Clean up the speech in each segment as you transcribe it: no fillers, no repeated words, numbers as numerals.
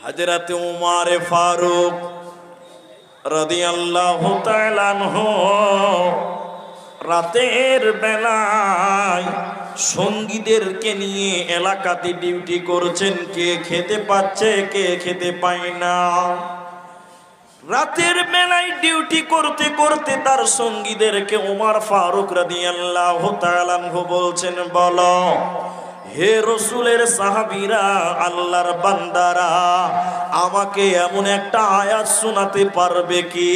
হযরত উমর ফারুক রাদিয়াল্লাহু তাআলা আনহু রাতের বেলায় সঙ্গীদেরকে নিয়ে এলাকাতে ডিউটি করছেন। কে খেতে পাচ্ছে, কে খেতে পায় না। রাতের বেলায় ডিউটি করতে করতে তার সঙ্গীদেরকে উমর ফারুক রাদিয়াল্লাহু তাআলা আনহু বলছেন, বলো হে রসুলের সাহাবীরা, আল্লাহর বান্দারা, আমাকে এমন একটা আয়াত শোনাতে পারবে কি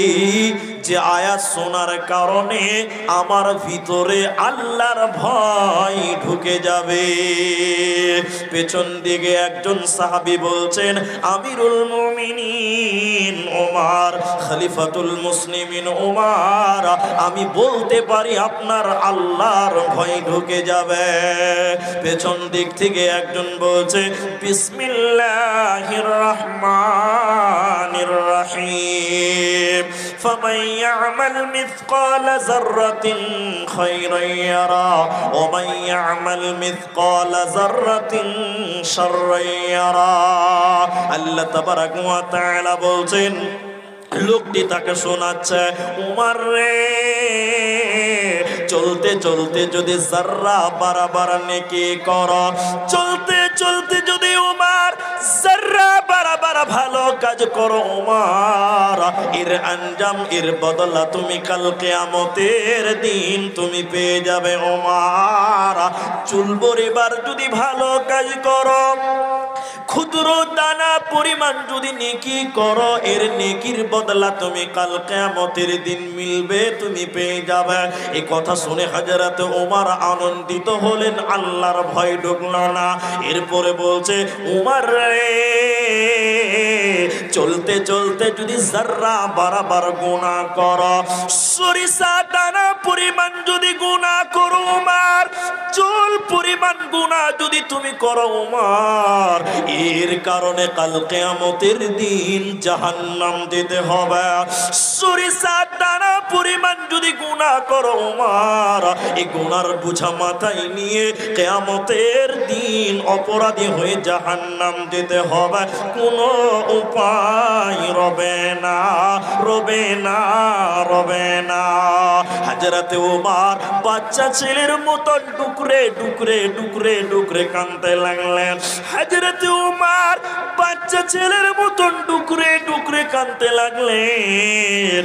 যে আয়াত শোনার কারণে আমার ভিতরে আল্লাহর ভয় ঢুকে যাবে। পেছন দিকে একজন সাহাবী বলছেন, আমিরুল মুমিনিন ওমর, খলিফাতুল মুসলিমিন ওমর, আমি বলতে পারি আপনার আল্লাহর ভয় ঢুকে যাবে। পেছন দিক থেকে একজন বলছে, বিসমিল্লাহির রহমানির রহিম, ফামান ইয়ামাল মিসকাল যাররাতিন খায়রান ইয়ারা ওয়া মান ইয়ামাল মিসকাল যাররাতিন শাররান ইয়ারা। আল্লাহ তাবারাক ওয়া তাআলা বলছেন, লোকটি তাকে শোনাচ্ছে, উমর রে, চলতে চলতে যদি যাররা বারবার নেকি করো, চলতে চলতে যদি উমর যাররা বারবার ভালো কাজ করো, উমর এর আঞ্জাম, এর বদলা তুমি কাল কিয়ামতের দিন তুমি পেয়ে যাবে। উমর চুল পরিবার যদি ভালো কাজ করো, ক্ষুদ্র দানা পরিমাণ যদি নেকি করো, এর নেকির বদলা তুমি কাল কিয়ামতের দিন মিলবে, তুমি পেয়ে যাবে। এই কথা শুনে হযরত ওমর আনন্দিত হলেন, আল্লাহর ভয় ঢুকলো না। এরপরে বলছে, উমর রে, চলতে চলতে যদি যাররা বারবার গুনাহ করো, সরিষা দানা পরিমাণ যদি গুনাহ করো উমর, চুল পরিমাণ গুনাহ যদি তুমি করো উমর, এর কারণে কাল কিয়ামতের দিন জাহান্নাম যেতে হবে। সরিষা দানা পরিমাণ যদি গুনাহ করো উমর, এই গুনার বোঝা মাথায় নিয়ে কিয়ামতের দিন অপরাধী হয়ে জাহান্নাম যেতে হবে। কোনো উপায় রবে না, রবে না, রবে না। হযরত ওমর বাচ্চা ছেলের মতো ডুকরে ডুকরে ডুকরে ডুকরে কাঁদতে লাগলেন। হযরত ওমর বাচ্চা ছেলের মতো ডুকরে ডুকরে কাঁদতে লাগলেন।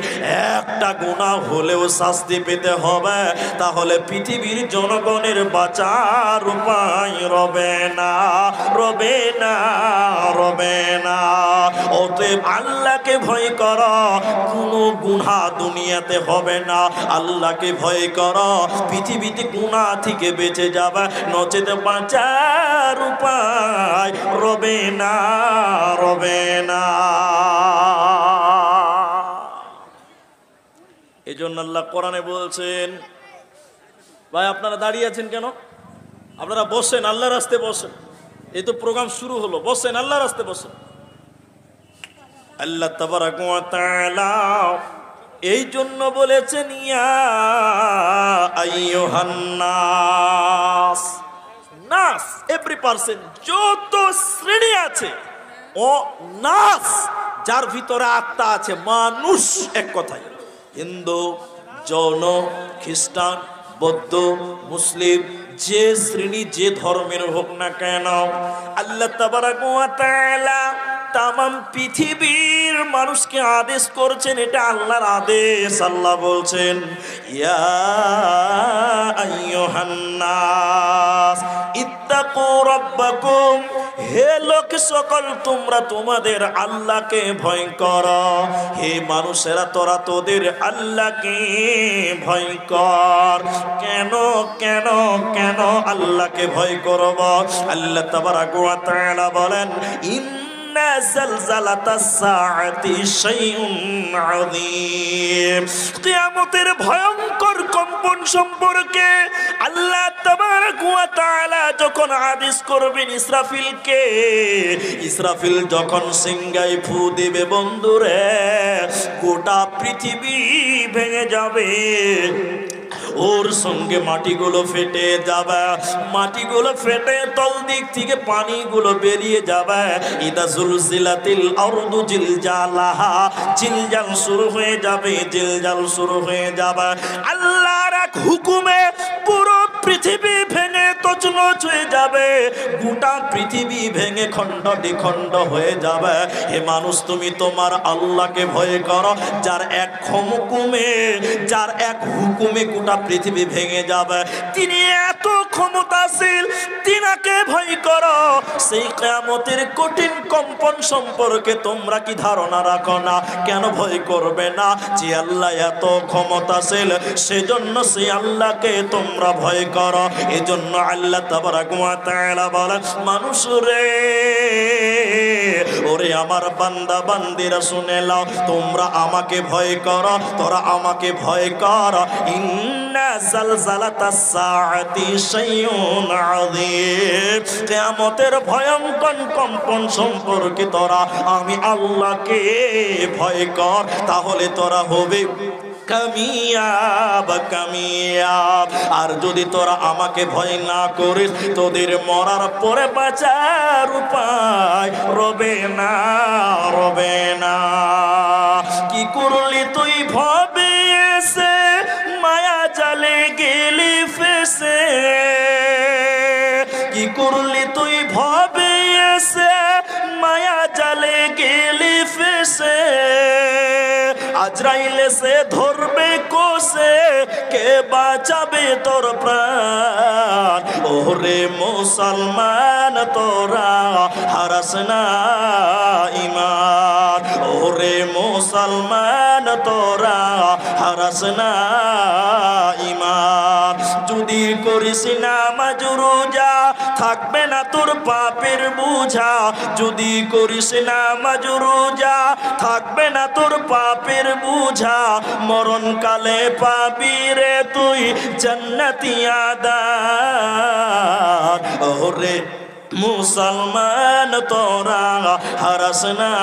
একটা গুনাহ হলেও শাস্তি পেতে হবে, তাহলে পৃথিবীর জনগণের বাঁচার উপায় রবে না, রবে না, রবে না। অতএব আল্লাহকে ভয় করো, কোনো গুনাহ দুনিয়াতে হবে না। আল্লাহকে ভয় করো, পৃথিবীতে গুনাহ থেকে বেঁচে যাবে, নচেত বাঁচার উপায় রবে না, রবে না। এই জন্য আল্লাহ কোরআনে বলছেন, ভাই আপনারা দাঁড়িয়ে আছেন কেন? আপনারা বসেন, আল্লাহর রাস্তায় বসেন। এই তো প্রোগ্রাম শুরু হলো, বসেন, আল্লাহর রাস্তায় বসেন। আল্লাহ তাবারাক ওয়া তাআলা এই জন্য বলেছেন, ইয়া আইয়ুহান নাস, নাস এভরি পারসন, যত শ্রেণী আছে, ও নাস যার ভিতরে আত্মা আছে, মানুষ এক কথায়, হিন্দু, জৈন, খ্রিস্টান, বৌদ্ধ, মুসলিম, যে শ্রেণী যে ধর্মের হোক না কেন, আল্লাহ তাবারাক ওয়া তাআলা তামাম পৃথিবীর মানুষকে আদেশ করছেন, এটা আল্লাহর আদেশ। আল্লাহ বলছেন, ইয়া আইয়ুহান নাস ইত্তাকু রাব্বাকুম, হে লোক সকল, তোমরা তোমাদের আল্লাহকে ভয় করো। হে মানুষেরা, তোরা তোদের আল্লাহকে ভয় কর। কেন কেন কেন আল্লাহকে ভয় করব? আল্লাহ তাবারাক ওয়া তাআলা বলেন, ইন্না যালজালাতাস সাআতি শাইউন আযীম, কিয়ামতের ভয়ঙ্কর কম্পন সম্পর্কে আল্লাহ তাবারাক ওয়া তাআলা যখন আদেশ করবেন ইসরাফিলকে, ইসরাফিল যখন সিংহায় ফু দিবে, বন্ধুরে, গোটা পৃথিবী ভেঙে যাবে। ওর সঙ্গে মাটিগুলো ফেটে যাবে, মাটিগুলো ফেটে তল দিক থেকে পানিগুলো বেরিয়ে যাবে। ইদা জুলজিলাতিল আরদু জিলজালাহা, জিলজাল শুরু হয়ে যাবে, জিলজাল শুরু হয়ে যাবে। আল্লাহর এক হুকুমে পুরো পৃথিবী ভেঙে তছনছ হয়ে যাবে, গোটা পৃথিবী ভেঙে খণ্ড বিখণ্ড হয়ে যাবে। হে মানুষ, তুমি তোমার আল্লাহকে ভয় করো, যার এক হুকুমে গোটা পৃথিবী ভেঙে যাবে। তিনি এত ক্ষমতাশীল, তিনাকে ভয় করো। সেই কিয়ামতের কঠিন কম্পন সম্পর্কে তোমরা কি ধারণা রাখো না? কেন ভয় করবে না? যে আল্লাহ এত ক্ষমতাশীল, সেজন্য সেই আল্লাহকে তোমরা ভয় করো। এজন্য আল্লাহ তাবারাক ওয়া তাআলা বলেন, মানুষ রে, ওরে আমার বান্দা বান্দিরা শুনে নাও, তোমরা আমাকে ভয় করো, তোরা আমাকে ভয় কর। ইন্না জালজালাতাস সাআতি শাইউন আযীম, কিয়ামতের ভয়ঙ্কর কম্পন সম্পর্কে তোরা আমি আল্লাহকে ভয় কর, তাহলে তোরা হবে কামিয়াব কামিয়াব। আর যদি তোরা আমাকে ভয় না করিস, তোদের মরার পরে বাঁচার উপায় রবে না, রবে না। কি করলি তুই ভবে এসে, মায়া জালে গেলি ফেসে। কি করলি তুই ভবে এসে, মায়া জালে গেলি ফেসে। আজরাইলে সে ধরবে কোষে, কে বাঁচাবে তোর প্রাণ? ওরে মুসলমান, তোরা হারাস না ঈমান। ওরে মুসলমান, তোরা হারাস না ঈমান। যদি করিস নামাজ রোজা, থাকবে না তোর পাপের বোঝা। যদি করিস নামাজ রোজা, থাকবে না তোর পাপের বোঝা। মরণকালে পাবি রে তুই জান্নাতি আদার। ওরে মুসলমান, তোরা হারাস না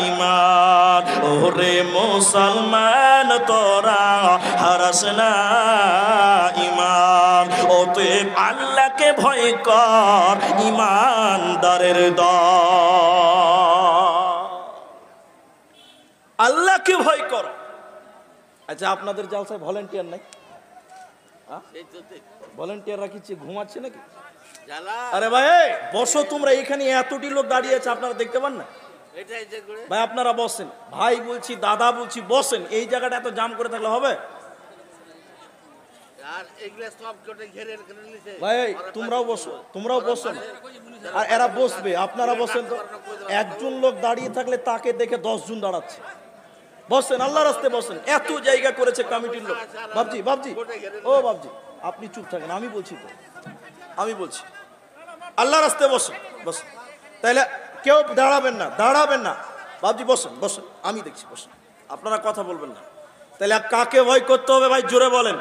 ঈমান। ওরে মুসলমান, তোরা হারাস না ঈমান। অতএব আল্লাহকে ভয় কর, ঈমানদারের দল। আল্লাহকে ভয় কর। আচ্ছা, আপনাদের জালসায় ভলেন্টিয়ার নাই? ভলেন্টিয়াররা কি ঘুমাচ্ছে নাকি? আরে ভাই বসো তোমরা, এখানে এতটি লোক দাঁড়িয়ে আছে, আপনারা দেখতে পান না? ভাই আপনারা বসেন, ভাই বলছি, দাদা বলছি, বসেন। এই জায়গাটা এত জাম করে থাকলে হবে? ভাই তোমরাও বসো, তোমরাও বসো। আর এরা বসবে, আপনারা বসেন তো। একজন লোক দাঁড়িয়ে থাকলে তাকে দেখে 10 জন দাঁড়াচ্ছে। বসেন, আল্লাহর রাস্তে বসেন। এত জায়গা করেছে কমিটির লোক। বাবজি, বাবজি, ও বাবজি, আপনি চুপ থাকেন, আমি বলছি তো, আমি বলছি। আল্লাহর রাস্তে বসেন, বসেন। তাইলে কেউ দাঁড়াবেন না, দাঁড়াবেন না। বাবজি বসেন, বসেন, আমি দেখছি, বসেন। আপনারা কথা বলবেন না। তাহলে কাকে ভয় করতে হবে ভাই? জোরে বলেন।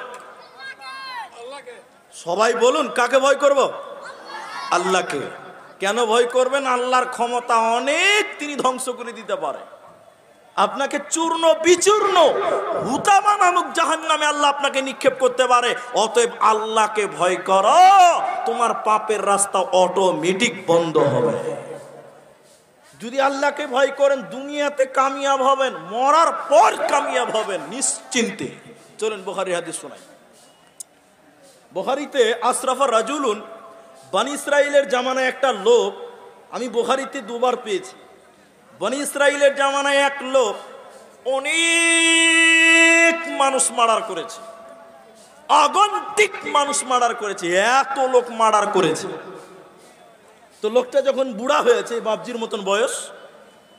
সবাই বলুন, কাকে ভয় করব? আল্লাহকে। কেন ভয় করবেন? আল্লাহর ক্ষমতা অনেক, তিনি ধ্বংস করে দিতে পারে। আপনাকে চূর্ণ বিচূর্ণ হুতামা নামক জাহান্নামে আল্লাহ আপনাকে নিক্ষেপ করতে পারে। অতএব আল্লাহকে ভয় করো, তোমার পাপের রাস্তা অটোমেটিক বন্ধ হবে। যদি আল্লাহকে ভয় করেন, দুনিয়াতে কামিয়াব হবেন, মরার পর কামিয়াব হবেন নিশ্চিন্তে। চলেন বুখারীর হাদিস শোনাই। বুখারীতে আশরাফা রাজুলুন, বনি ইসরাইলের জামানায় একটা লোক, আমি বুখারীতে 2 বার পেয়েছি। বনি ইসরাইলের জামানায় এক লোক অনেক মানুষ মার্ডার করেছে, আগন্তিক মানুষ মার্ডার করেছে, এত লোক মার্ডার করেছে। তো লোকটা যখন বুড়া হয়েছে, বাবজির মতন বয়স,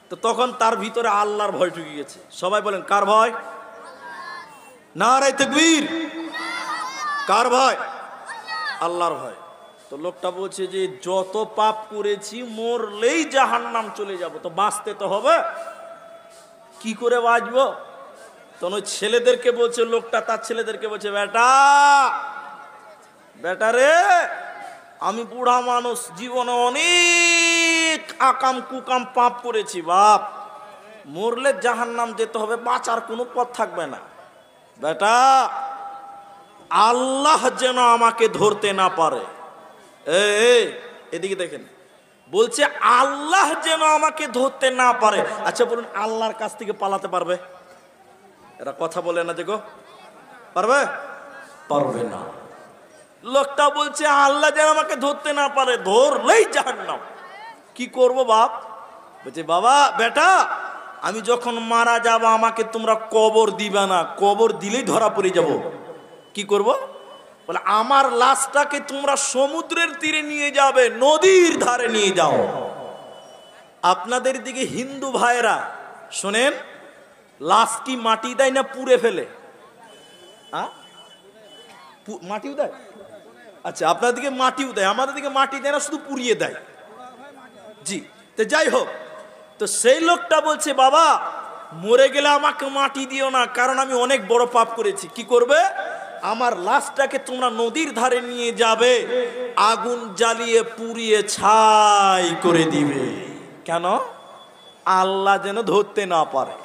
তো তখন তার ভিতরে আল্লাহর ভয় ঢুকে গেছে। সবাই বলেন, কার ভয়? নারায়ে তাকবীর। কার ভয়? আল্লাহর ভয়। তো লোকটা বলছে যে যত পাপ করেছি, মরলেই জাহান্নাম চলে যাব, তো বাঁচতে তো হবে, কি করে বাঁচবো? তখন ওই ছেলেদেরকে বলছে, লোকটা তার ছেলেদেরকে বলছে, বেটা বেটা রে, আমি বুড়া মানুষ, জীবনে অনেক আকাম কুকাম পাপ করেছি বাপ, মরলে জাহান্নাম যেতে হবে, বাঁচার কোনো পথ থাকবে না। বেটা আল্লাহ যেন আমাকে ধরতে না পারে। এদিকে দেখেন, বলছে আল্লাহ যেন আমাকে ধরতে না পারে। আচ্ছা বলুন, আল্লাহর কাছ থেকে পালাতে পারবে? এরা কথা বলে না, দেখো পারবে? পারবে না। লোকটা বলছে আল্লাহ যেন আমাকে ধরতে না পারে, ধরলেই জাহান্নাম। কি করব বাপ? বলছে বাবা বেটা, আমি যখন মারা যাব আমাকে তোমরা কবর দিবা না, কবর দিলেই ধরা পড়ে যাব। কি করব? বলে আমার লাশটাকে তোমরা সমুদ্রের তীরে নিয়ে যাবে, নদীর ধারে নিয়ে যাও। আপনাদের দিকে হিন্দু ভাইরা শোনেন, লাশ কি মাটি দেয় না পুড়ে ফেলে? মাটিও দেয়? আচ্ছা, আপনাদের দিকে মাটিও দেয়, আমাদের দিকে মাটি দেয় না, শুধু পুড়িয়ে দেয়। জি, তো যাই হোক, তো সেই লোকটা বলছে বাবা মরে গেলে আমাকে মাটি দিও না, কারণ আমি অনেক বড় পাপ করেছি। কি করবে? আমার লাশটাকে তোমরা নদীর ধারে নিয়ে যাবে, আগুন জ্বালিয়ে পুড়িয়ে ছাই করে দিবে। কেন? আল্লাহ যেন ধরতে না পারে।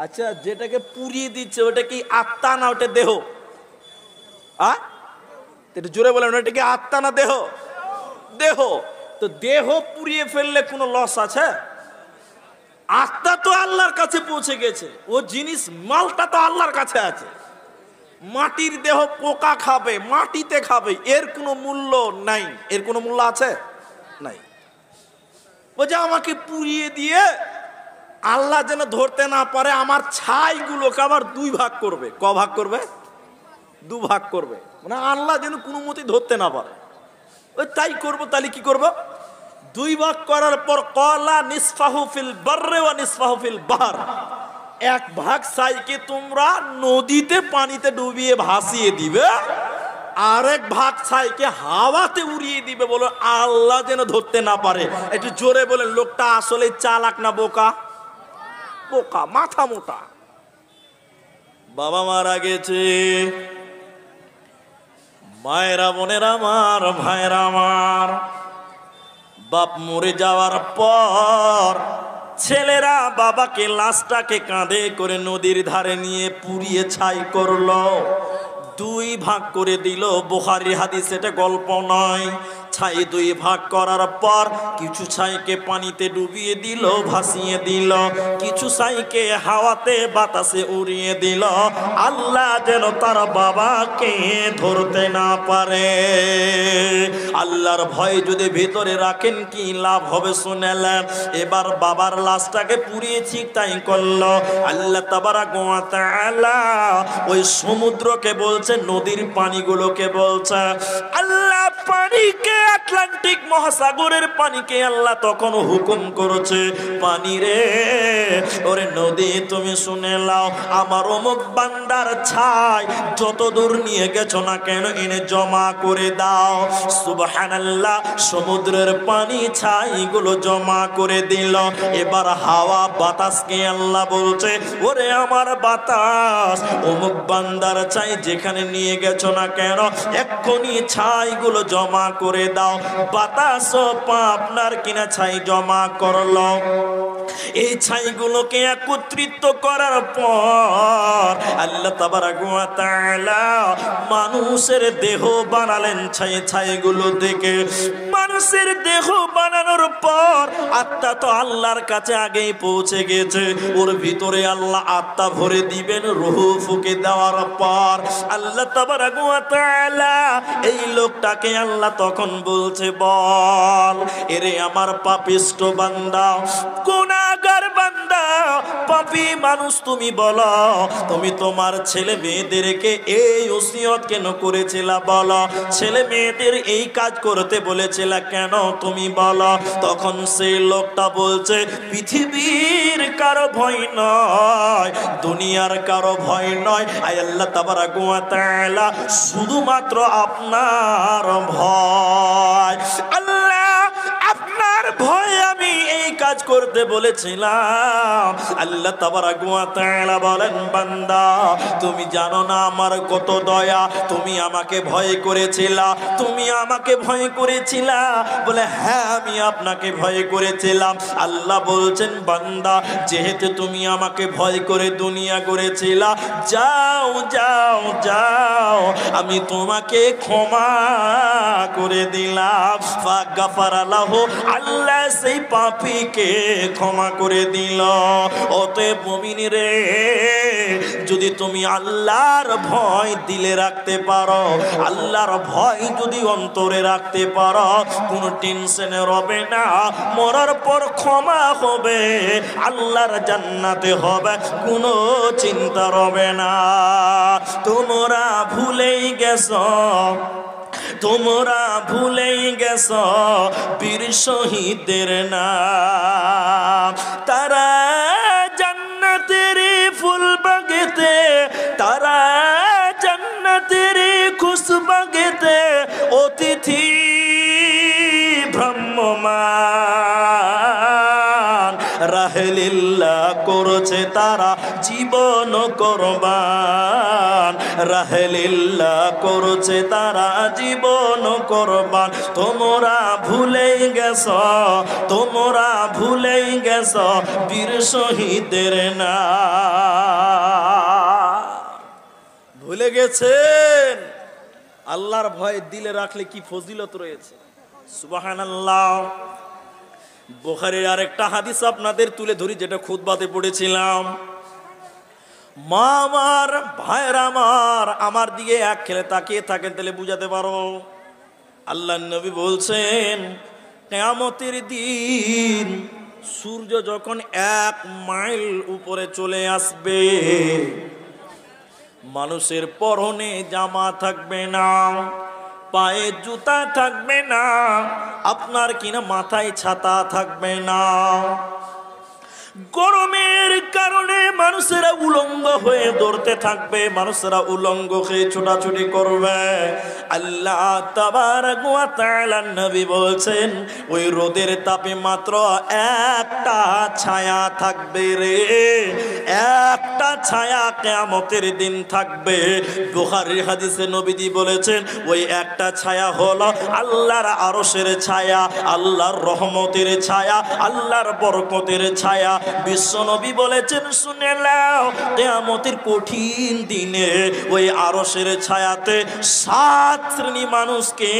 আচ্ছা, যেটাকে পুড়িয়ে দিচ্ছে ওটা কি আত্মা না ওটা দেহ? একটু জোরে বলেন, ওটা কি আত্মা না দেহ? দেহ। তো দেহ পুড়িয়ে ফেললে কোনো লস আছে? আত্মা তো আল্লাহর কাছে পৌঁছে গেছে, ও জিনিস মালটা তো আল্লাহর কাছে আছে। মাটির দেহ পোকা খাবে, মাটিতে খাবে, এর কোনো মূল্য নাই। এর কোনো মূল্য আছে? নাই। ও যে আমাকে পুড়িয়ে দিয়ে আল্লাহ যেন ধরতে না পারে, আমার ছাইগুলোকে আবার দুই ভাগ করবে। ক ভাগ করবে? দু ভাগ করবে, মানে আল্লাহ যেন কোনো মতে ধরতে না পারে। ওই তাই করবো। তাহলে কি করবো? দুই ভাগ করার পর কলা নিসফাহু ফিল বাররে ওয়া নিসফাহু ফিল বাহর, এক ভাগ ছাইকে তোমরা নদীতে পানিতে ডুবিয়ে ভাসিয়ে দিবে, আরেক ভাগ ছাইকে হাওয়াতে উড়িয়ে দিবে। বলো আল্লাহ যেন ধরতে না পারে। একটু জোরে বলেন, লোকটা আসলে চালাক না বোকা? বোকা, মাথা মোটা। বাবা মারা গেছে, মায়েরা বোনেরা আমার, ভাইরা আমার, বাপ মরে যাওয়ার পর ছেলেরা বাবাকে লাশটাকে কাঁধে করে নদীর ধারে নিয়ে পুড়িয়ে ছাই করলো, দুই ভাগ করে দিল। বুখারীর হাদিস, এটা গল্প নয়। ছাই দুই ভাগ করার পর কিছু ছাইকে পানিতে ডুবিয়ে দিল, ভাসিয়ে দিল, কিছু ছাইকে হাওয়াতে বাতাসে উড়িয়ে দিল, আল্লাহ যেন তার বাবাকে ধরতে না পারে। আল্লাহর ভয় যদি ভিতরে রাখেন কি লাভ হবে শুনেলেন। এবার বাবার লাশটাকে পুড়িয়ে ছিটাই করলো। আল্লাহ তাবারাক ওয়া তাআলা ওই সমুদ্রকে বলছে, নদীর পানিগুলোকে বলছে, আল্লাহ পানিকে, আটলান্টিক মহাসাগরের পানিকে আল্লাহ তখন হুকুম করেছে, পানি রে, ওরে নদী তুমি শুনে নাও, আমার অমুক বান্দার ছাই যত দূর নিয়ে গেছো না কেন এনে জমা করে দাও। সুবহানাল্লাহ, সমুদ্রের পানি ছাইগুলো জমা করে দিল। এবার হাওয়া বাতাসকে আল্লাহ বলছে, ওরে আমার বাতাস, অমুক বান্দার ছাই যেখানে নিয়ে গেছো না কেন এক্ষুনি ছাইগুলো জমা করে দাও। বাতাস আপনার কিনা ছাই জমা করলো। এই ছাইগুলোকে একত্রিত করার পর আল্লাহ তাবারাক ওয়া তাআলা মানুষের দেহ বানালেন ছাইগুলো থেকে। মানুষের দেহ বানানোর পর আত্মা তো আল্লাহর কাছে আগেই পৌঁছে গেছে, ওর ভিতরে আল্লাহ আত্মা ভরে দিবেন। রূহ ফুঁকে দেওয়ার পর আল্লাহ তাবারাক ওয়া তাআলা এই লোকটাকে আল্লাহ তখন বলছে, বল এরে আমার পাপিষ্ট বান্দা, গুনাহগার বান্দা, পাপী মানুষ, তুমি বলো তুমি তোমার ছেলে মেয়েদেরকে এই ওসিয়ত কেন করেছিলা? বলো ছেলে মেয়েদের এই কাজ করতে বলেছিলা কেন? তুমি বলো। তখন সেই লোকটা বলছে, পৃথিবীর কারো ভয় নয়, দুনিয়ার কারো ভয় নয়, আয় আল্লাহ তাবারাক ওয়া তাআলা শুধুমাত্র আপনার ভয়। আল্লাহ আপনার যার ভয়ে আমি এই কাজ করতে বলেছিলাম। আল্লাহ তাবারক ওয়া তাআলা বলেন, বান্দা তুমি জানো না আমার কত দয়া, তুমি আমাকে ভয় করেছিলা, তুমি আমাকে ভয় করেছিলা। বলে হ্যাঁ আমি আপনাকে ভয় করেছিলাম। আল্লাহ বলছেন, বান্দা যেহেতু তুমি আমাকে ভয় করে দুনিয়া করেছিলা, যাও যাও যাও আমি তোমাকে ক্ষমা করে দিলাম। ফাগাফারা লাহু, আল্লাহ সেই পাপীকে ক্ষমা করে দিল। অতএব মুমিন রে, যদি তুমি আল্লাহর ভয় দিলে রাখতে পারো, আল্লাহর ভয় যদি অন্তরে রাখতে পারো, কোনো টেনশনে রবে না, মরার পর ক্ষমা হবে, আল্লাহর জান্নাতে হবে, কোনো চিন্তা রবে না। তোমরা ভুলেই গেছো, তোমরা ভুলেই গেছ বীর শহীদদের নাম। তারা জান্নাতের ফুল বাগেতে, তারা জান্নাতের খুশবাগেতে অতিথি ভ্রাম্যমান রাহেলিল্লাহ করেছে তারা জীবন কোরবান, রাহেলিল্লাহ করেছে তারা জীবন কোরবান। তোমরা ভুলেই গেছ, তোমরা ভুলেই গেছ বীর শহীদের নাম। ভুলে গেছেন? আল্লাহর ভয় দিলে রাখলে কি ফজিলত রয়েছে। সুবহানাল্লাহ। বুখারীর আরেকটা হাদিস আপনাদের তুলে ধরি, যেটা খুতবাতে পড়েছিলাম। মা আমার, ভাইরা আমার, আমার দিকে এক খেলে তাকিয়ে থাকেন তাহলে বুঝাতে পারো। আল্লাহর নবী বলছেন, কিয়ামতের দিন সূর্য যখন 1 মাইল উপরে চলে আসবে, মানুষের পরনে জামা থাকবে না, পায়ে জুতা থাকবে না, আপনার কিনা মাথায় ছাতা থাকবে না। গরমের কারণে মানুষেরা উলঙ্গ হয়ে দৌড়তে থাকবে, মানুষেরা উলঙ্গ হয়ে ছোটাছুটি করবে। আল্লাহ তাবারক ওয়া তাআলা নবী বলছেন, ওই রোদের তাপে মাত্র একটা ছায়া থাকবে রে, একটা ছায়া কিয়ামতের দিন থাকবে। বুখারীর হাদিসে নবীজি বলেছেন, ওই একটা ছায়া হলো আল্লাহর আরশের ছায়া, আল্লাহর রহমতের ছায়া, আল্লাহর বরকতের ছায়া। বিশ্বনবী বলেছেন, শুনে নাও, কিয়ামতের কঠিন দিনে ওই আরশের ছায়াতে 7 শ্রেণী মানুষকে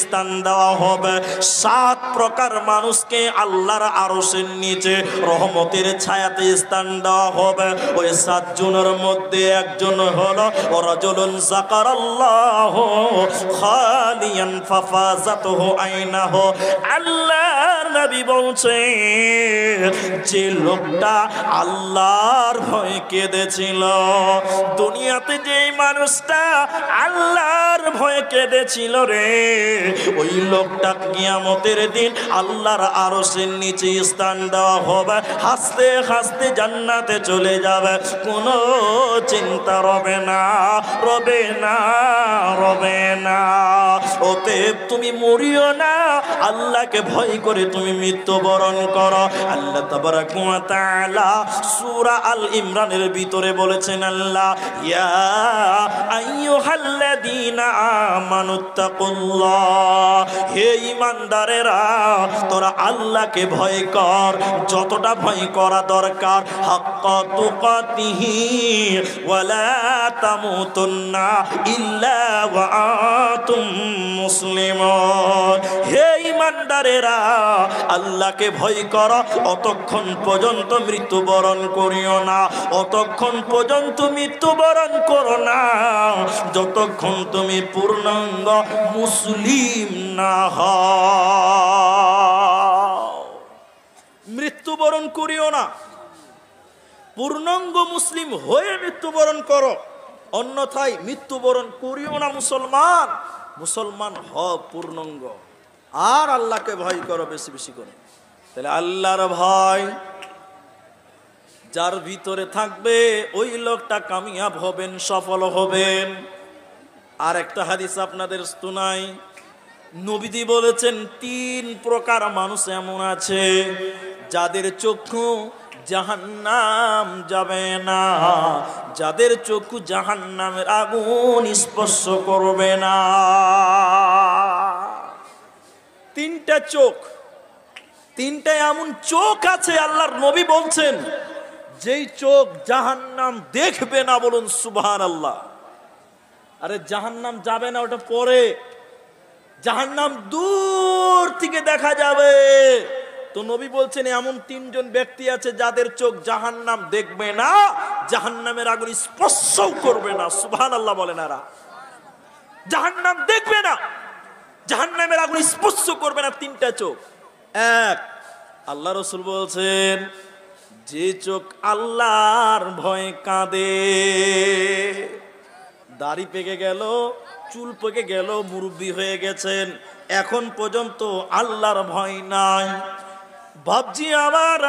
স্থান দেওয়া হবে। 7 প্রকার মানুষকে আল্লাহর আরশের নিচে রহমতের ছায়াতে স্থান দেওয়া হবে। ওই 7 জনের মধ্যে একজন হলো রাজুলুন যাকারাল্লাহু খালিয়ান ফাফাযাতুহু আইনাহু। আল্লাহর নবী বলছেন, যে লোকটা আল্লাহর ভয়ে কেঁদেছিল, দুনিয়াতে যেই মানুষটা আল্লাহর ভয়ে কেঁদেছিল রে, ওই লোকটা কিয়ামতের দিন আল্লাহর আরশের নিচে স্থান দেওয়া হবে, হাসতে হাসতে জান্নাতে চলে যাবে, কোনো চিন্তা রবে না, রবে না, রবে না। অতএব তুমি মরিও না, আল্লাহকে ভয় করে তুমি মৃত্যুবরণ করো। আল্লাহ তাবারক ওয়া তাআলা সূরা আল ইমরানের ভিতরে বলেছেন, আল্লাহ ইয়া আইয়ুহাল্লাযীনা আমানুত্তাকুল্লাহ, হে ঈমানদারেরা তোরা আল্লাহকে ভয় কর, যতটা ভয় করা দরকার, হাক্কা তুকাতিহি ওয়ালা তামুতুন্না ইল্লা ওয়া আনতুম মুসলিমুন। হে ঈমানদারেরা আল্লাহকে ভয় করো, অতক্ষণ পর্যন্ত মৃত্যুবরণ করিও না, অতক্ষণ পর্যন্ত মৃত্যুবরণ করো না যতক্ষণ তুমি পূর্ণাঙ্গ মুসলিম না হও। মৃত্যুবরণ করিও না, পূর্ণাঙ্গ মুসলিম হয়ে মৃত্যুবরণ করো, অন্যথায় মৃত্যুবরণ করিও না। মুসলমান, মুসলমান হও পূর্ণাঙ্গ, আর আল্লাহকে ভয় করো বেশি বেশি করে। তাহলে আল্লাহর ভয় যার ভিতরে থাকবে ওই লোকটা কামিয়াব হবেন, সফল হবেন। আর একটা হাদিস আপনাদের শোনাই, নবীজি বলেছেন 3 প্রকার মানুষ এমন আছে যাদের চক্ষু জাহান্নাম যাবে না, যাদের চক্ষু জাহান্নামের আগুন স্পর্শ করবে না। 3টা চোখ, 3টা এমন চোখ আছে আল্লাহর নবী বলছেন যেই চোখ জাহান্নাম দেখবে না। বলুন সুবহানাল্লাহ। আরে জাহান্নাম যাবে না ওটা পরে, জাহান্নাম দূর থেকে দেখা যাবে। তো নবী বলছেন এমন 3 জন ব্যক্তি আছে যাদের চোখ জাহান্নাম দেখবে না, জাহান্নামের আগুন স্পর্শও করবে না। সুবহানাল্লাহ বলেন। এরা জাহান্নাম দেখবে না, জাহান্নামের আগুন স্পর্শ করবে না। 3টা চোখ। 1, আল্লাহ রাসূল বলছেন যে চোখ আল্লাহর ভয়ে কাঁদে। দাড়ি পেকে গেল, চুল পেকে গেল, মুরব্বি হয়ে গেছেন, এখন পর্যন্ত আল্লাহর ভয় নাই। ভাবছি আবার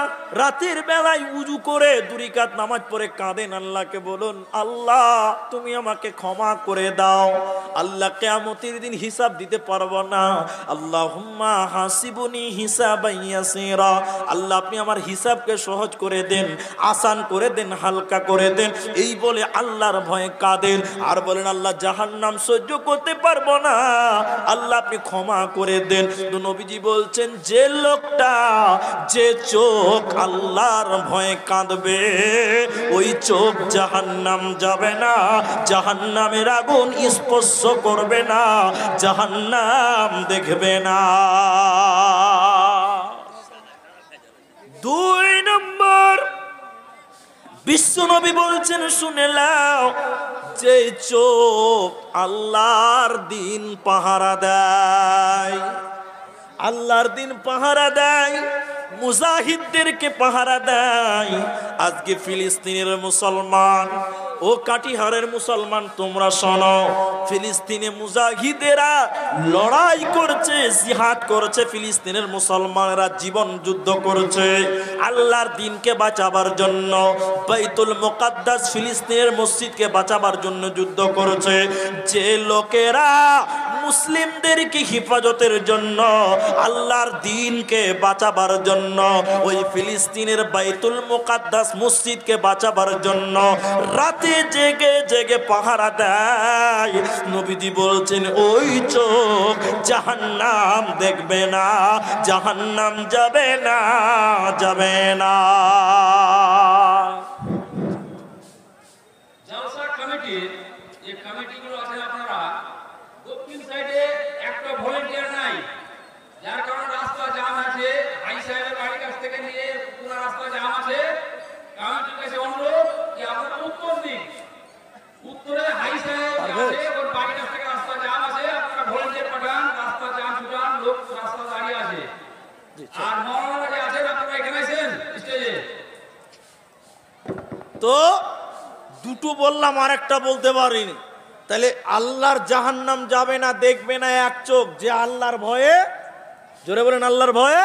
রাতের বেলায় উজু করে 2 রাকাত নামাজ পড়ে কাঁদেন আল্লাহকে, বলুন আল্লাহ তুমি আমাকে ক্ষমা করে দাও। আল্লাহ কিয়ামতের দিন হিসাব দিতে পারবো না। আল্লাহুম্মা হাসিবুনি হিসাবান ইয়াসীরা, আল্লাহ আপনি আমার হিসাবকে সহজ করে দেন, আসান করে দেন, হালকা করে দেন। এই বলে আল্লাহর ভয়ে কাঁদেন আর বলেন আল্লাহ জাহান্নাম সহ্য করতে পারবো না, আল্লাহ আপনি ক্ষমা করে দেন। তো নবীজি বলছেন যে লোকটা, যে চোখ আল্লাহর ভয়ে কাঁদবে ওই চোখ জাহান্নাম যাবে না, জাহান্নামের আগুন স্পর্শ করবে না, জাহান্নাম দেখবে না। 2 নম্বর, বিশ্বনবী বলছেন শুনে নাও, যে চোখ আল্লাহর দিন পাহারা দেয়, আল্লাহর দিন পাহারা দেয়, মুজাহিদদেরকে পাহারা দেয়। আজকে ফিলিস্তিনের মুসলমান ও কাটিহারের মুসলমান তোমরা শোনো, ফিলিস্তিনে মুজাহিদেরা লড়াই করছে, জিহাদ করছে, ফিলিস্তিনের মুসলমানেরা জীবন যুদ্ধ করছে আল্লাহর দিনকে বাঁচাবার জন্য। বাইতুল মুকাদ্দাস ফিলিস্তিনের মসজিদকে বাঁচাবার জন্য যুদ্ধ করছে। যে লোকেরা মুসলিমদেরকে হেফাজতের জন্য, আল্লাহর দিনকে বাঁচাবার জন্য, ওই ফিলিস্তিনের বাইতুল মুকাদ্দাস মসজিদকে বাঁচাবার জন্য রাতে জেগে জেগে পাহারা দেয়, নবীজি বলছেন ওই চোখ জাহান্নাম দেখবে না, জাহান্নাম যাবে না, যাবে না। জালসা কমিটি, যে কমিটিগুলো আছে আপনারা, দক্ষিণ সাইডে একটা ভলান্টিয়ার নাই, যার কারণে রাস্তা জাম আছে। ভাই সাহেবের বাড়ির কাছ থেকে নিয়ে পুরো রাস্তা জাম আছে। কমিটির কাছে অনুরোধ যে আপনারা উত্তর দিন, উত্তরে হাই সাহেব আছে, ওর বাড়ির কাছ থেকে রাস্তা জাম আছে, আপনারা ভলান্টিয়ার পাঠান, রাস্তা জাম ছুটান, লোক রাস্তা দাঁড়িয়ে আছে। আর মৌলানা যে আছেন আপনারা এখানে আছেন স্টেজে। তো দুটো বললাম, আর একটা বলতে পারিনি। তাহলে আল্লাহর জাহান্নাম যাবে না, দেখবে না 1 চোখ, যে আল্লাহর ভয়ে, জোরে বলেন আল্লাহর ভয়ে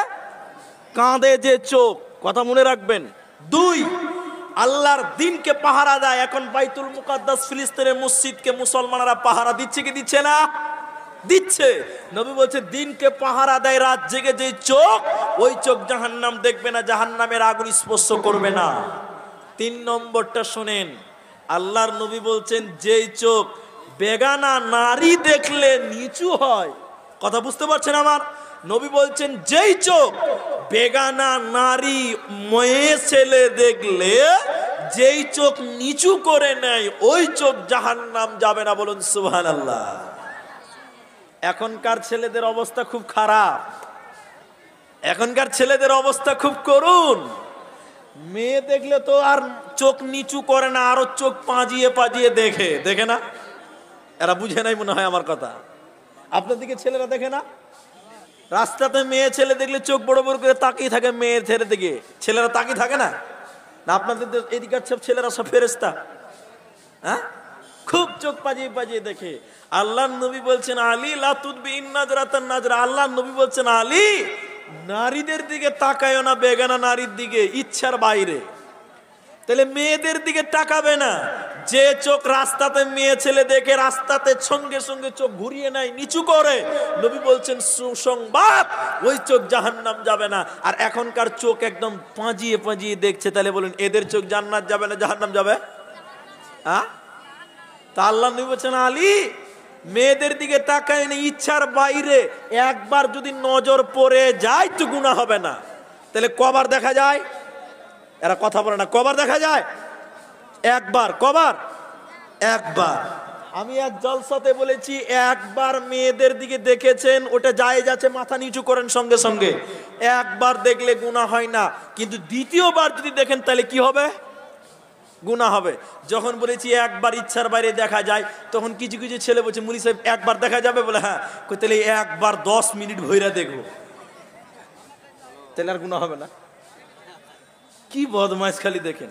কাঁদে যে চোখ, কথা মনে রাখবেন। 2, আল্লাহর দিনকে পাহারা দেয়। এখন বাইতুল মুকাদ্দাস ফিলিস্তিনের মসজিদকে মুসলমানরা পাহারা দিচ্ছে কি দিচ্ছে না? দিচ্ছে। নবী বলছে দিনকে পাহারা দেয় রাত জেগে যে চোখ, ওই চোখ জাহান্নাম দেখবে না, জাহান্নামের আগুন স্পর্শ করবে না। 3 নম্বরটা শুনেন, আল্লাহর নবী বলছেন যেই চোখ বেগানা নারী দেখলে নিচু হয়, কথা বুঝতে পারছেন আমার? নবী বলছেন যেই চোখ বেগানা নারী মেয়ে ছেলে দেখলে যেই চোখ নিচু করে নেয় ওই চোখ জাহান্নাম যাবে না। বলুন সুবহানাল্লাহ। এখনকার ছেলেদের অবস্থা খুব খারাপ, এখনকার ছেলেদের অবস্থা খুব করুণ। মেয়ে দেখলে তো আর চোখ নিচু করে না, আরো চোখ পাজিয়ে পাজিয়ে দেখে, দেখে না? এরা বুঝে নাই মনে হয় আমার কথা। আপনার দিকে ছেলেরা দেখে না? রাস্তাতে মেয়ে ছেলে দেখলে চোখ বড় বড় করে তাকিয়ে থাকে মেয়ের ছেলে দিকে, ছেলেরা তাকিয়ে থাকে না? না আপনাদের এদিকার সব ছেলেরা সব ফেরেশতা, হ্যাঁ? খুব চোখ পাজিয়ে পাজিয়ে দেখে। আল্লাহর নবী বলছেন আলী লা তুদবিন নাজরাতান নাজরা, আল্লাহর নবী বলছেন আলী নারীদের দিকে তাকায়ও না, বেগানা নারীর দিকে, ইচ্ছার বাইরে। তাহলে মেয়েদের দিকে তাকাবে না, যে চোখ রাস্তাতে মেয়ে ছেলে দেখে রাস্তাতে সঙ্গে সঙ্গে চোখ ঘুরিয়ে নেয়, নিচু করে, নবী বলছেন সুসংবাদ, ওই চোখ জাহান্নাম যাবে না। আর এখনকার চোখ একদম পাঁজিয়ে পাঁজিয়ে দেখছে, তাহলে বলুন এদের চোখ জান্নাত যাবে না জাহান্নাম যাবে? তা আল্লাহ নবী বলছেন, আলী মেয়েদের দিকে তাকায় না, ইচ্ছার বাইরে একবার যদি নজর পড়ে যায় তো গুনাহ হবে না। তাহলে কবার দেখা যায়? এরা কথা বলে না, কবার দেখা যায়? একবার। কবার? একবার। আমি এক জলসাতে বলেছি, একবার মেয়েদের দিকে দেখেছেন, ওটা জায়েজ আছে, মাথা নিচু করেন সঙ্গে সঙ্গে। একবার দেখলে গুনাহ হয় না, কিন্তু দ্বিতীয়বার যদি দেখেন তাহলে কি হবে? গুনাহ হবে। যখন বলেছি একবার ইচ্ছার বাইরে দেখা যায়, তখন কিছু কিছু ছেলে বলছে, মুলি সাহেব একবার দেখা যাবে? বলে হ্যাঁ। তাহলে একবার 10 মিনিট ভইরা দেখবো, তাহলে আর গুনাহ হবে না? কি বদমাইশ খালি দেখেন,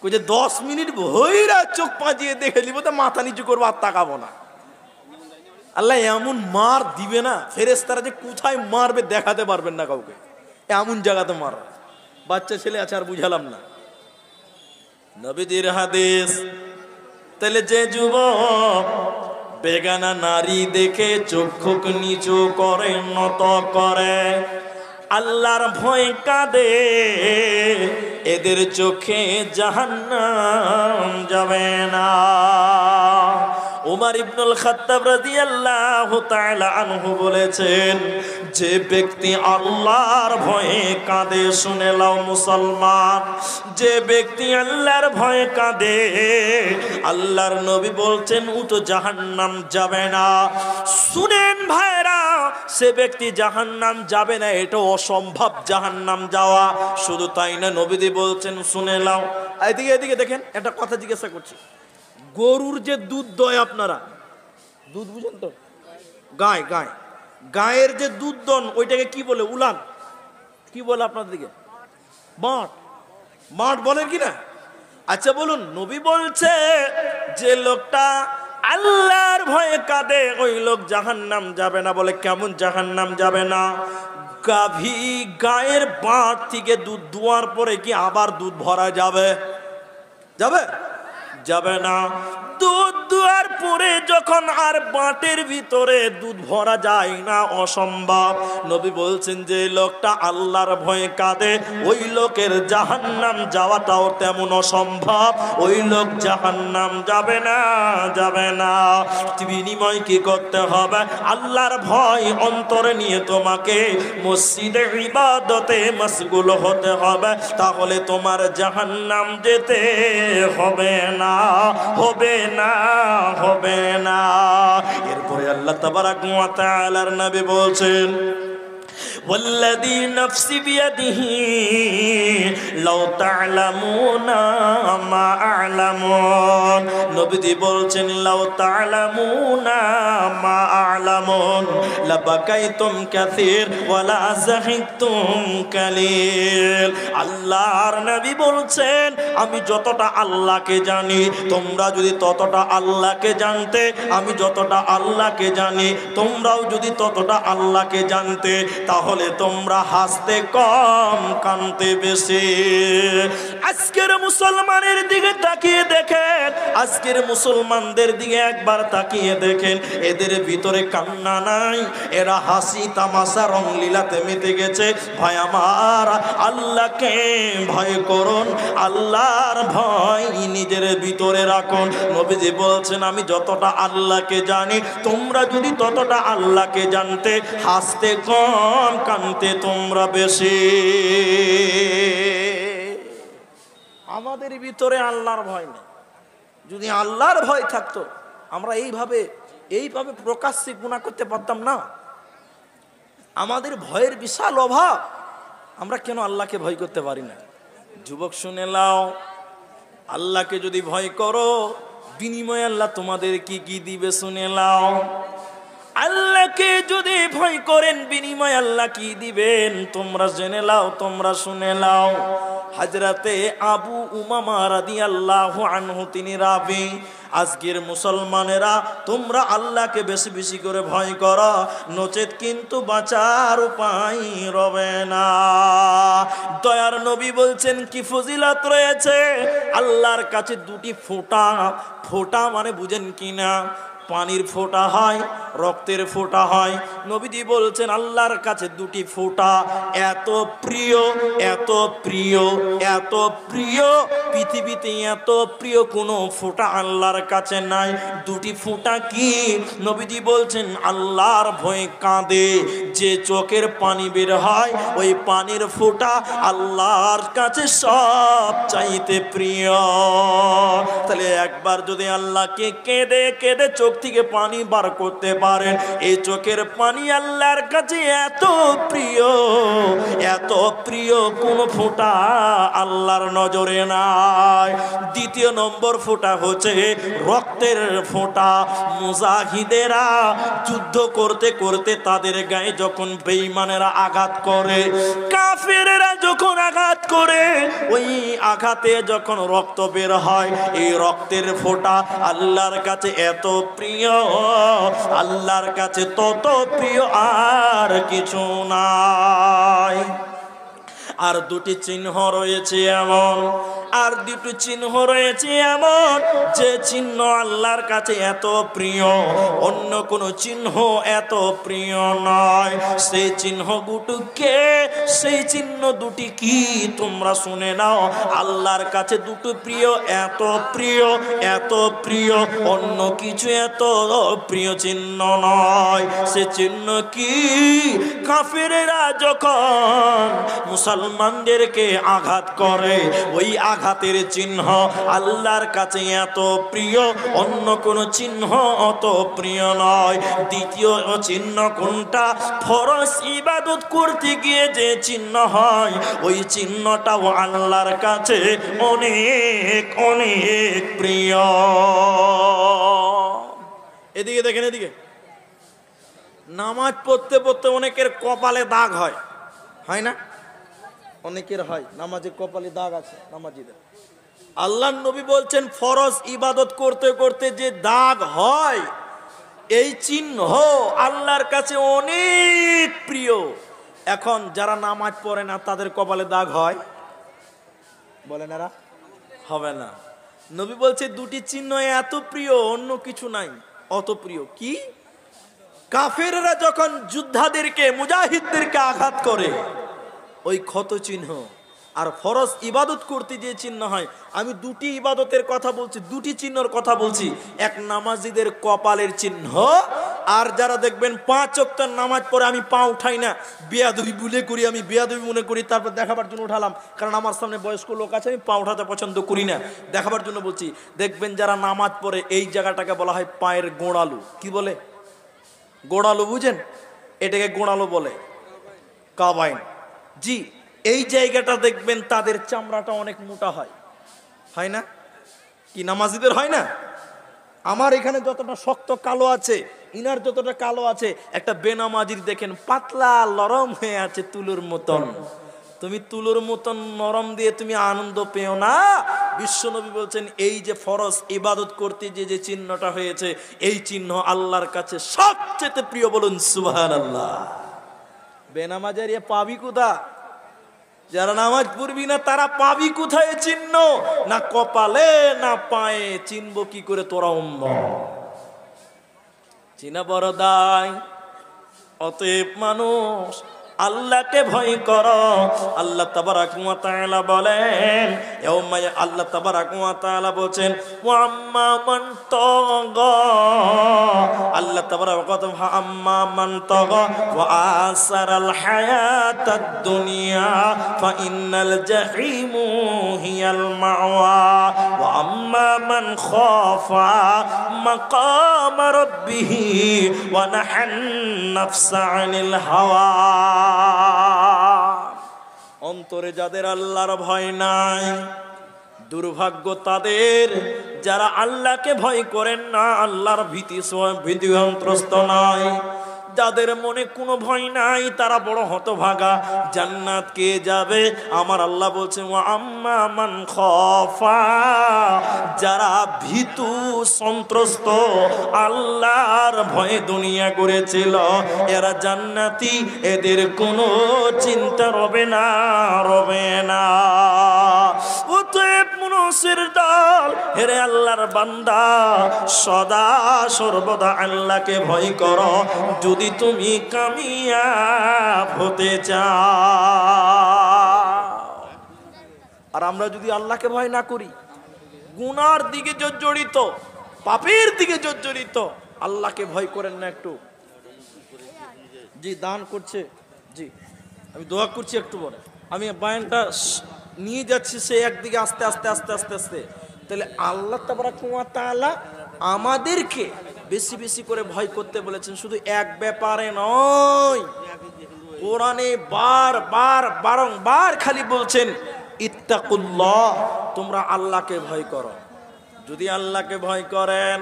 যে 10 মিনিট ভইরা চোখ পাঁচিয়ে দেখে নিব, তো মাথা নিচু করবো আর তাকাবো না। আল্লাহ এমন মার দিবে না, ফেরেশতারা যে কোথায় মারবে দেখাতে পারবেন না কাউকে, এমন জায়গাতে মার। বাচ্চা ছেলে আছে আর বুঝালাম না। নবীদের হাদিস। তাহলে যে যুবক বেগানা নারী দেখে চক্ষু নিচু করে, নত করে, আল্লাহর ভয় কাঁদে, এদের চোখে জাহান্নাম যাবে না। উমর ইবনুল খাত্তাব রাদিয়াল্লাহু তাআলা আনহু বলেছেন, যে ব্যক্তি আল্লাহর ভয়ে কাঁদে, শুনে লাও মুসলমান, যে ব্যক্তি আল্লাহর ভয়ে কাঁদে, আল্লাহর নবী বলছেন ও তো জাহান্নাম যাবে না। শুনেন ভাইরা, সে ব্যক্তি জাহান্নাম যাবে না, এটা অসম্ভব জাহান্নাম যাওয়া। শুধু তাই না, নবীজি বলছেন শুনে লাও। এদিকে এদিকে দেখেন, একটা কথা জিজ্ঞাসা করছি। গরুর যে দুধ দয়, আপনারা দুধ বুঝেন তো? গায়, গায়, গায়ের যে দুধ দন ওইটাকে কি বলে? উলান। কি বলে আপনাদের দিকে? মাঠ। মাঠ বলেন কি না? আচ্ছা বলুন, নবী বলছে যে লোকটা আল্লাহর ভয়ে কাঁদে, ওই লোক জাহান্নাম যাবে না। বলে কেমন জাহান্নাম যাবে না? গাভী গায়ের বাঁট থেকে দুধ দুয়ার পরে কি আবার দুধ ভরা যাবে? যাবে? যাবে না। দুধ দুয়ার পরে যখন আর বাটের ভিতরে দুধ ভরা যায় না, অসম্ভব। নবী বলছেন যে লোকটা আল্লাহর ভয়ে কাঁদে, ওই লোকের জাহান্নাম যাওয়াটাও তেমন অসম্ভব। ওই লোক জাহান্নাম যাবে না, যাবে না। বিনিময় কি করতে হবে? আল্লাহর ভয় অন্তরে নিয়ে তোমাকে মসজিদে ইবাদতে মশগুল হতে হবে, তাহলে তোমার জাহান্নাম যেতে হবে না, হবে না, হবে না। এরপরে আল্লাহ তাবারাক ওয়া তাআলার নবী বলছেন, والذي نفسي بيده لو تعلمون ما أعلمون। নবীজি বলছেন লাউ তা'লামুনা মা আ'লামুন লাবাকাইতুম কাসীর ওয়া লা যাহিকতুম কালিল। আল্লাহর নবী বলছেন, আমি যতটা আল্লাহকে জানি, তোমরা যদি ততটা আল্লাহকে জানতে, আমি যতটা আল্লাহকে জানি, তোমরাও যদি ততটা আল্লাহকে জানতে, তাহলে তোমরা হাসতে কম, কাঁদতে বেশি। আজকের মুসলমানের দিকে তাকিয়ে দেখেন, আজকের মুসলমানদের দিকে একবার তাকিয়ে দেখেন, এদের ভিতরে কান্না নাই, এরা হাসি তামাশা রং লীলাতে মেতে গেছে। ভাই আমার, আল্লাহকে ভয় করুন, আল্লাহর ভয় নিজের ভিতরে রাখুন। নবীজি বলছেন, আমি যতটা আল্লাহকে জানি, তোমরা যদি ততটা আল্লাহকে জানতে, হাসতে কম, কাঁদতে তোমরা বেশি। আমাদের ভিতরে আল্লাহর ভয় নেই। যদি আল্লাহর ভয় থাকতো, আমরা এইভাবে প্রকাশ্যে গুনাহ করতে পারতাম না। আমাদের ভয়ের বিশাল অভাব, আমরা কেন আল্লাহকে ভয় করতে পারি না? যুবক শুনে নাও, আল্লাহকে যদি ভয় করো, বিনিময়ে আল্লাহ তোমাদের কি কি দিবে শুনে নাও। আল্লাহকে যদি ভয় করেন, বিনিময় আল্লাহ কি দিবেন তোমরা জেনে নাও, তোমরা শুনে নাও। হযরতে আবু উমামা রাদিয়াল্লাহু আনহু তিনি রাবি। আজকের মুসলমানেরা তোমরা আল্লাহকে বেশি বেশি করে ভয় করো, নচেত কিন্তু বাঁচার উপায় রবে না। দয়ার নবী বলছেন কি ফজিলত রয়েছে আল্লাহর কাছে দুটি ফোঁটা। ফোঁটা মানে বুঝেন কিনা? পানির ফোঁটা হয়, রক্তের ফোঁটা হয়। নবীজি বলছেন আল্লাহর কাছে দুটি ফোঁটা এত প্রিয়, এত প্রিয়, এত প্রিয়, পৃথিবীতে এত প্রিয় কোনো ফোঁটা আল্লাহর কাছে নাই। দুটি ফোঁটা কি? নবীজি বলছেন আল্লাহর ভয়ে কাঁদে যে চোখের পানি বের হয়, ওই পানির ফোঁটা আল্লাহর কাছে সব চাইতে প্রিয়। তাহলে একবার যদি আল্লাহকে কেঁদে কেঁদে চোখ থেকে পানি বার করতে পারেন, এই চোখের পানি আল্লাহর কাছে এত প্রিয়, এত প্রিয় কোন ফোঁটা আল্লাহর নজরে নাই। দ্বিতীয় নম্বর ফোঁটা হচ্ছে রক্তের ফোঁটা। মুজাহিদেরা যুদ্ধ করতে করতে তাদের গায়ে যখন বেঈমানেরা আঘাত করে, কাফেরেরা যখন আঘাত করে, ওই আঘাতে যখন রক্ত বের হয়, এই রক্তের ফোঁটা আল্লাহর কাছে এত প্রিয়, আল্লাহর কাছে তত প্রিয় আর কিছু নাই। আর দুটি চিহ্ন রয়েছে এমন, আর দুটি চিহ্ন রয়েছে এমন যে চিহ্ন আল্লাহর কাছে এত প্রিয়, অন্য কোন চিহ্ন এত প্রিয় নয়। সেই চিহ্ন দুটোকে, সেই চিহ্ন দুটি কি তোমরা শুনে নাও। আল্লাহর কাছে দুটো প্রিয়, এত প্রিয়, এত প্রিয়, অন্য কিছু এত প্রিয় চিহ্ন নয়। সে চিহ্ন কি? কাফেরেরা যখন মুসলমানদেরকে আঘাত করে, ওই আঘাতের চিহ্ন আল্লাহর কাছে এত প্রিয়, অন্য কোন চিহ্ন অত প্রিয় নয়। দ্বিতীয় চিহ্ন কোনটা? ফরজ ইবাদত করতে গিয়ে যে চিহ্ন হয়, ওই চিহ্নটাও আল্লাহর কাছে অনেক অনেক প্রিয়। এদিকে দেখেন, এদিকে নামাজ পড়তে পড়তে অনেকের কপালে দাগ হয়, হয় না? অনেকের হয়, নামাজে কপালে দাগ আছে নামাজিদের। আল্লাহর নবী বলছেন ফরজ ইবাদত করতে করতে যে দাগ হয়, এই চিহ্ন আল্লাহর কাছে অনেক প্রিয়। এখন যারা নামাজ পড়ে না তাদের কপালে দাগ হয়? বলেন এরা হবে না। নবী বলছে দুটি চিহ্ন এত প্রিয়, অন্য কিছু নাই, অত প্রিয়। কি? কাফেররা যখন যোদ্ধাদেরকে, মুজাহিদদেরকে আঘাত করে, ওই ক্ষত চিহ্ন। আর ফরজ ইবাদত করতে যে চিহ্ন হয়, আমি দুটি ইবাদতের কথা বলছি, দুটি চিহ্নের কথা বলছি। এক নামাজিদের কপালের চিহ্ন, আর যারা দেখবেন 5 ওয়াক্ত নামাজ পড়ে আমি পা উঠাই না, বেয়াদবি ভুলে করি, আমি বেয়াদবি মনে করি, তারপর দেখাবার জন্য উঠালাম, কারণ আমার সামনে বয়স্ক লোক আছে, আমি পা উঠাতে পছন্দ করি না, দেখাবার জন্য বলছি। দেখবেন যারা নামাজ পড়ে, এই জায়গাটাকে বলা হয় পায়ের গোড়ালু। কি বলে? গোড়ালু, বুঝেন? এটাকে গোড়ালু বলে, কাবাইন। জি, এই জায়গাটা দেখবেন তাদের চামড়াটা অনেক মোটা হয়, হয় না? কি নামাজিদের হয় না? আমার এখানে যতটা শক্ত কালো আছে, ইনার যতটা কালো আছে, একটা বেনামাজির দেখেন পাতলা নরম হয়ে আছে তুলোর মতন। তুমি তুলোর মতন নরম দিয়ে তুমি আনন্দ পেও না। বিশ্বনবী বলছেন এই যে ফরজ ইবাদত করতে যে যে চিহ্নটা হয়েছে, এই চিহ্ন আল্লাহর কাছে সবচেয়ে প্রিয়। বলুন সুবহানাল্লাহ। বেনামাজের পাবি কোথা? যারা নামাজ পড়বি না তারা পাবি কোথায় চিহ্ন? না কপালে না পায়ে, চিনবো কি করে তোরা উম্মত? চিনা বড় দায়। অতএব মানুষ আল্লাহকে ভয় করো। আল্লাহ তাবারাক ওয়া তাআলা বলেন, আল্লাহ তাবারাক ওয়া তাআলা বলেন ওয়া আম্মা মান তাগা, আল্লাহ তাবারাক ওয়া তাআলা আম্মা মান তাগা ওয়া আসারাল হায়াতাদ দুনিয়া ফা ইন্নাল জাহিমু হিয়াল মাওয়া ওয়া আম্মা মান খাফা মাকাম রাব্বিহি ওয়া নাহান নাফসা আনিল হাওয়া। অন্তরে যাদের আল্লাহর ভয় নাই, দুর্ভাগ্য তাদের যারা আল্লাহকে ভয় করেন না, আল্লাহর ভীতি সন্ত্রস্ত নয়। যাদের মনে কোনো ভয় নাই তারা বড় হতভাগা। জান্নাত কে যাবে? আমার আল্লাহ বলছেন ওয়া আম্মা মান খাফা, যারা ভীতু সন্ত্রস্ত আল্লাহর ভয়ে দুনিয়া করেছিল এরা জান্নাতি, এদের কোনো চিন্তা রবে না, রবে না। অতএব মুনসির দল, হেরে আল্লাহর বান্দা, সদা সর্বদা আল্লাহকে ভয় করো যদি তুমি কামিয়াব হতে চাও। আর আমরা যদি আল্লাহকে ভয় না করি, গুনার দিকে জর্জরিত, পাপের দিকে জর্জরিত, আল্লাহকে ভয় করেন না একটু? জি দান করছে, জি আমি দোয়া করছি একটু পরে। আমি বায়ানটা নিয়ে যাচ্ছি সে একদিকে আস্তে আস্তে আস্তে আস্তে আস্তে। তাহলে আল্লাহ তাবারাক ওয়া তাআলা আমাদেরকে বেশি বেশি করে ভয় করতে বলেছেন, শুধু এক ব্যাপারে নয়। কোরআনে বারবার বারংবার খালি বলছেন ইত্তাকুল্লাহ, তোমরা আল্লাহকে ভয় করো। যদি আল্লাহকে ভয় করেন,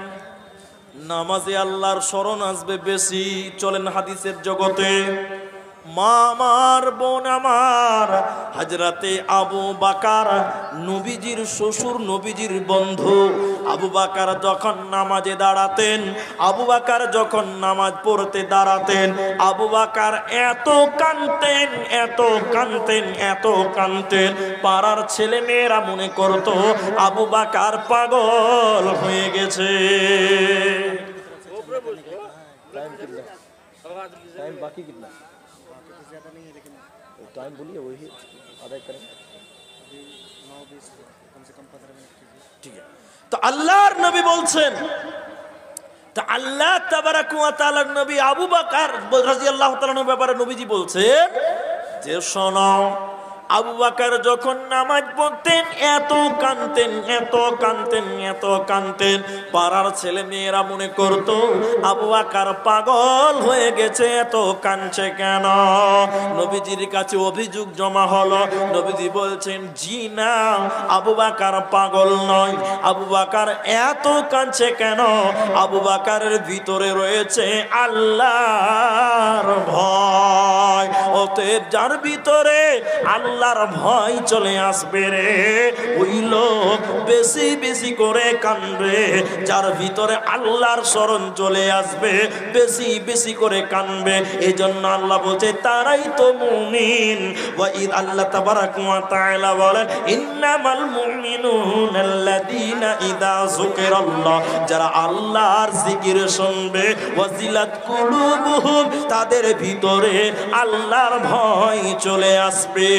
নামাজে আল্লাহর স্মরণ আসবে বেশি। চলেন হাদিসের জগতে, মা আমার, বোন আমার, হযরতে আবু বকর নবীজির শ্বশুর, নবীজির বন্ধু। আবু বকর যখন নামাজে দাঁড়াতেন, আবু বকর যখন নামাজ পড়তে দাঁড়াতেন, আবু বকর এত কাঁদতেন, এত কাঁদতেন, এত কাঁদতেন, পাড়ার ছেলে মেয়েরা মনে করতো আবু বকর পাগল হয়ে গেছে। বাকি কিতনা टाइम बोलिए, वही अदा करें। ठीक है, तो अल्लाहर नबी बोलছেন, তো আল্লাহ তাবারাক ওয়া তাআলার নবী আবু বকর রাদিয়াল্লাহু তাআলার ব্যাপারে নবীজি বলছেন যে শোনো, আবু বকর যখন নামাজ পড়তেন এত কাঁদতেন, এত কাঁদতেন, এত কাঁদতেন, পাড়ার ছেলে মেয়েরা মনে করত আবু বকর পাগল হয়ে গেছে, এত কাঁদছে কেন? নবীজির কাছে অভিযোগ জমা হলো। নবীজি বলছেন জি না, আবু বকর পাগল নয়। আবু বকর এত কাঁদছে কেন? আবু বকরের ভিতরে রয়েছে আল্লাহর ভয়। অতএব যার ভিতরে আল্লাহর ভয় চলে আসবে রে, ওই লোক বেশি বেশি করে কাঁদবে। যার ভিতরে আল্লাহর স্মরণ চলে আসবে বেশি বেশি করে কাঁদবে। এই জন্য আল্লাহ বলছে তারাই তো মুমিন। ওয়া ইদ আল্লাহ তাবারাক ওয়া তাআলা বলেন ইন্নামাল মুমিনুনাল্লাযীনা ইযা যুকিরাল্লাহ, যারা আল্লাহর জিকির শুনবে, ওয়াজিলাত কুলুবুহুম, তাদের ভিতরে আল্লাহর ভয় চলে আসবে।